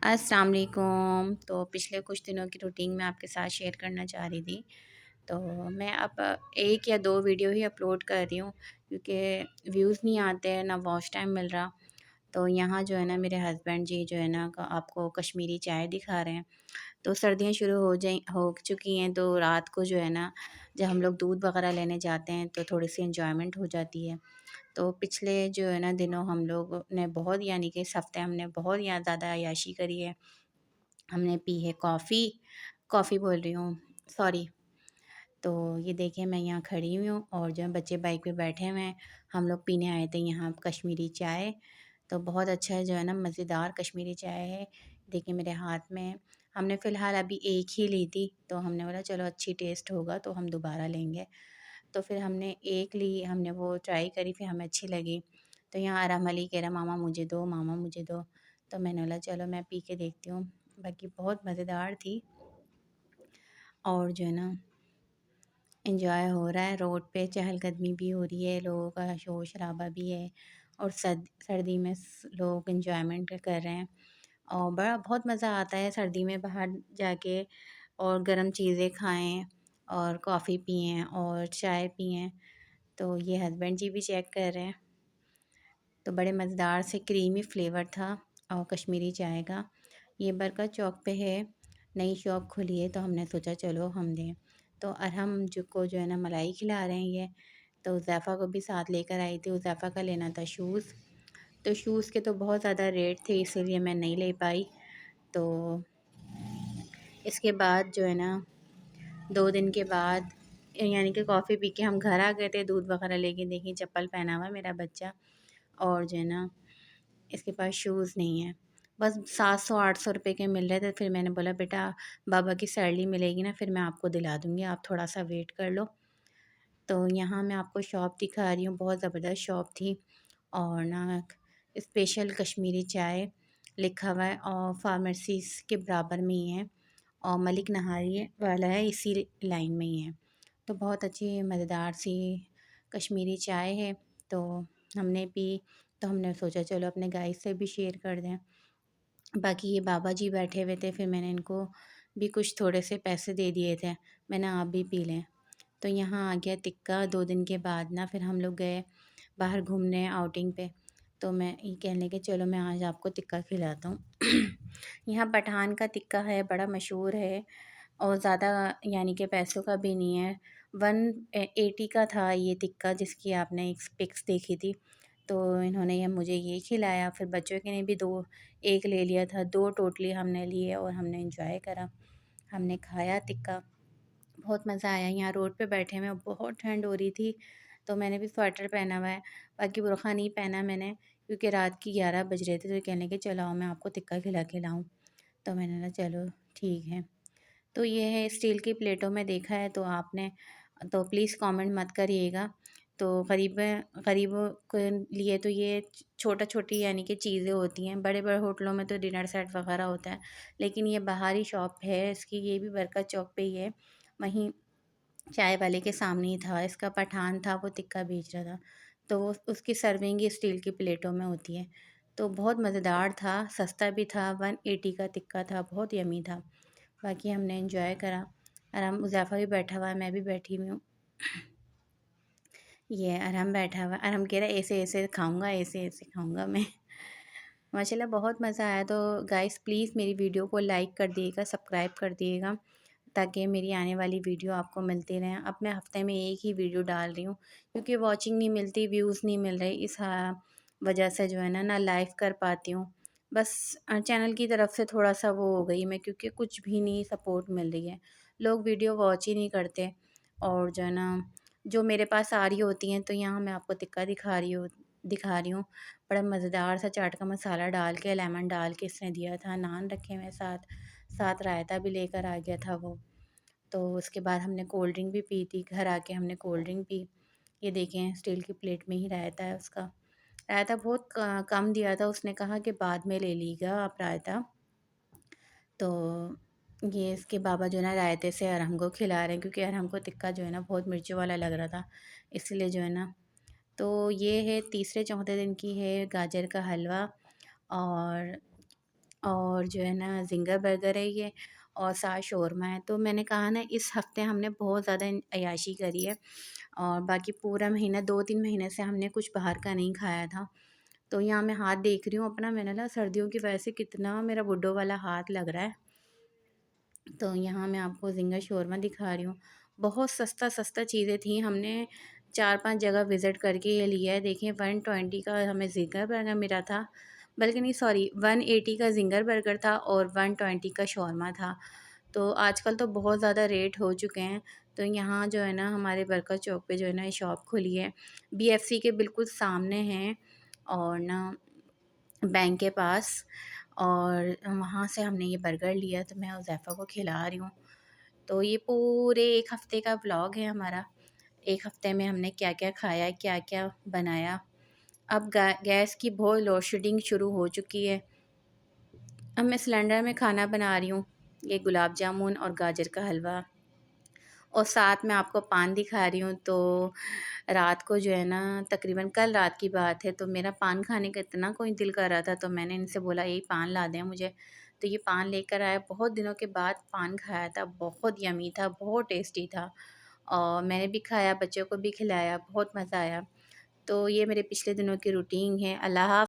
अस्सलाम वालेकुम। तो पिछले कुछ दिनों की रूटीन मैं आपके साथ शेयर करना चाह रही थी। तो मैं अब 1 या 2 वीडियो ही अपलोड कर रही हूँ क्योंकि व्यूज़ नहीं आते हैं, ना वॉच टाइम मिल रहा। तो यहाँ जो है ना मेरे हस्बैंड जी जो है ना आपको कश्मीरी चाय दिखा रहे हैं। तो सर्दियाँ शुरू हो चुकी हैं, तो रात को जो है ना जब हम लोग दूध वग़ैरह लेने जाते हैं तो थोड़ी-सी एन्जॉयमेंट हो जाती है। तो पिछले जो है ना दिनों हम लोग ने बहुत, यानी कि इस हफ़्ते हमने बहुत या ज़्यादा अय्याशी करी है। हमने पी है कॉफ़ी, कॉफ़ी बोल रही हूँ, सॉरी। तो ये देखिए मैं यहाँ खड़ी हुई हूँ और जो है बच्चे बाइक पे बैठे हुए हैं। हम लोग पीने आए थे यहाँ कश्मीरी चाय। तो बहुत अच्छा है, जो है ना मज़ेदार कश्मीरी चाय है। देखिए मेरे हाथ में, हमने फ़िलहाल अभी एक ही ली थी, तो हमने बोला चलो अच्छी टेस्ट होगा तो हम दोबारा लेंगे। तो फिर हमने एक ली, हमने वो ट्राई करी, फिर हमें अच्छी लगी। तो यहाँ आराम अली कह रहा मामा मुझे दो, मामा मुझे दो। तो मैंने बोला चलो मैं पी के देखती हूँ। बाकी बहुत मज़ेदार थी और जो है ना एन्जॉय हो रहा है, रोड पे चहलकदमी भी हो रही है, लोगों का शोर-शराबा भी है और सर्दी में लोग एन्जॉयमेंट कर रहे हैं और बड़ा बहुत मज़ा आता है सर्दी में बाहर जाके और गरम चीज़ें खाएँ और कॉफ़ी पिएँ और चाय पिएँ। तो ये हस्बैंड जी भी चेक कर रहे हैं। तो बड़े मज़ेदार से क्रीमी फ्लेवर था और कश्मीरी चाय का। ये बरकत चौक पे है, नई शॉप खुली है, तो हमने सोचा चलो हम दें। तो अरहम जो को जो है ना मलाई खिला रहे हैं ये। तो हुज़ैफ़ा को भी साथ लेकर आई थी, हुज़ैफ़ा का लेना था शूज़। तो शूज़ के तो बहुत ज़्यादा रेट थे, इसीलिए मैं नहीं ले पाई। तो इसके बाद जो है ना 2 दिन के बाद, यानी कि कॉफ़ी पी के हम घर आ गए थे, दूध वग़ैरह लेके। देखिए चप्पल पहना हुआ है मेरा बच्चा और जो है ना इसके पास शूज़ नहीं है। बस 700-800 रुपए के मिल रहे थे, फिर मैंने बोला बेटा बाबा की सैलरी मिलेगी ना फिर मैं आपको दिला दूँगी, आप थोड़ा-सा वेट कर लो। तो यहाँ मैं आपको शॉप दिखा रही हूँ, बहुत ज़बरदस्त शॉप थी और ना स्पेशल कश्मीरी चाय लिखा हुआ है और फार्मेसीज़ के बराबर में ही है और मलिक नहारी वाला है इसी लाइन में ही है। तो बहुत अच्छी मज़ेदार सी कश्मीरी चाय है। तो हमने पी, तो हमने सोचा चलो अपने गाइस से भी शेयर कर दें। बाकी ये बाबा जी बैठे हुए थे, फिर मैंने इनको भी कुछ थोड़े से पैसे दे दिए थे, मैंने आप भी पी लें। तो यहाँ आ गया टिक्का 2 दिन के बाद ना, फिर हम लोग गए बाहर घूमने आउटिंग पे। तो मैं ये कहने लगे चलो मैं आज आपको टिक्का खिलाता हूँ। यहाँ पठान का टिक्का है, बड़ा मशहूर है और ज़्यादा, यानी कि पैसों का भी नहीं है। 180 का था ये टिक्का जिसकी आपने एक पिक्स देखी थी। तो इन्होंने ये मुझे ये खिलाया, फिर बच्चों के ने भी 2, 1 ले लिया था, 2 टोटली हमने लिए और हमने एंजॉय करा। हमने खाया टिक्का, बहुत मज़ा आया। यहाँ रोड पे बैठे हुए हैं, बहुत ठंड हो रही थी, तो मैंने भी स्वेटर पहना हुआ है, बाकी बुर्खा नहीं पहना मैंने क्योंकि रात के 11 बज रहे थे। तो कहने लगे चलो आओ मैं आपको टिक्का खिला के लाऊँ। तो मैंने बोला चलो ठीक है। तो ये है स्टील की प्लेटों में देखा है तो आपने, तो प्लीज़ कमेंट मत करिएगा। तो गरीबों के लिए तो ये छोटी यानी कि चीज़ें होती हैं। बड़े-बड़े होटलों में तो डिनर सेट वग़ैरह होता है, लेकिन ये बाहरी शॉप है इसकी, ये भी बरकत चौक पे ही है। वहीं चाय वाले के सामने ही था, इसका पठान था, वो टिक्का बेच रहा था। तो वो उसकी सर्विंग ही स्टील की प्लेटों में होती है। तो बहुत मज़ेदार था, सस्ता भी था, 180 का टिक्का था, बहुत यम्मी था। बाकी हमने एंजॉय करा। अरहम हुज़ैफ़ा भी बैठा हुआ है, मैं भी बैठी हुई हूँ। ये अरहम बैठा हुआ है, अरहम कह रहा है ऐसे-ऐसे खाऊँगा, ऐसे-ऐसे खाऊँगा मैं। माशाल्लाह बहुत मज़ा आया। तो गाइस प्लीज़ मेरी वीडियो को लाइक कर दिएगा, सब्सक्राइब कर दिएगा ताकि मेरी आने वाली वीडियो आपको मिलती रहें। अब मैं हफ़्ते में एक ही वीडियो डाल रही हूँ क्योंकि वॉचिंग नहीं मिलती, व्यूज़ नहीं मिल रहे, इस वजह से जो है ना, ना लाइव कर पाती हूँ। बस चैनल की तरफ से थोड़ा-सा वो हो गई मैं, क्योंकि कुछ भी नहीं सपोर्ट मिल रही है। लोग वीडियो वॉच ही नहीं करते और जो है ना, जो मेरे पास आ रही होती हैं, तो यहाँ मैं आपको टिक्का दिखा रही हूँ। बड़ा मज़ेदार सा चाट का मसाला डाल के, लेमन डाल के इसने दिया था, नान रखे हुए साथ, साथ रायता भी लेकर आ गया था वो। तो उसके बाद हमने कोल्ड ड्रिंक भी पी थी, घर आके हमने कोल्ड ड्रिंक पी। ये देखें स्टील की प्लेट में ही रायता है उसका। रायता बहुत कम दिया था, उसने कहा कि बाद में ले लीजिएगा आप रायता। तो ये इसके बाबा जो है ना रायते से अरहम को खिला रहे हैं क्योंकि अरहम को टिक्का जो है ना बहुत मिर्ची वाला लग रहा था, इसलिए जो है ना। तो ये है तीसरे चौथे दिन की है गाजर का हलवा और और जो है ना ज़िंगर बर्गर है ये, और साथ शौरमा है। तो मैंने कहा ना इस हफ़्ते हमने बहुत ज़्यादा अय्याशी करी है, और बाकी पूरा महीना 2-3 महीने से हमने कुछ बाहर का नहीं खाया था। तो यहाँ मैं हाथ देख रही हूँ अपना, मैंने ना सर्दियों की वजह से कितना मेरा बुड्ढों वाला हाथ लग रहा है। तो यहाँ मैं आपको ज़िंगर शौरमा दिखा रही हूँ। बहुत सस्ता-सस्ता चीज़ें थी, हमने 4-5 जगह विज़िट करके ये लिया है। देखिए 120 का हमें ज़िंगर बर्गर मिला था, बल्कि नहीं सॉरी 180 का ज़िंगर बर्गर था और 120 का शौरमा था। तो आजकल तो बहुत ज़्यादा रेट हो चुके हैं। तो यहाँ जो है ना हमारे बरकत चौक पे जो है ना ये शॉप खुली है, बीएफसी के बिल्कुल सामने है, और ना बैंक के पास। और वहाँ से हमने ये बर्गर लिया, तो मैं हुज़ैफ़ा को खिला रही हूँ। तो ये पूरे 1 हफ़्ते का व्लॉग है हमारा। 1 हफ़्ते में हमने क्या-क्या खाया, क्या-क्या बनाया। अब गैस की बहुत लोड शेडिंग शुरू हो चुकी है। अब मैं सिलेंडर में खाना बना रही हूँ। ये गुलाब जामुन और गाजर का हलवा, और साथ में आपको पान दिखा रही हूँ। तो रात को जो है ना, तकरीबन कल रात की बात है, तो मेरा पान खाने का इतना कोई दिल कर रहा था, तो मैंने इनसे बोला यही पान ला दें मुझे। तो ये पान लेकर आए, बहुत दिनों के बाद पान खाया था, बहुत यम्मी था, बहुत टेस्टी था, और मैंने भी खाया, बच्चों को भी खिलाया, बहुत मज़ा आया। तो ये मेरे पिछले दिनों की रूटीन है। अल्लाह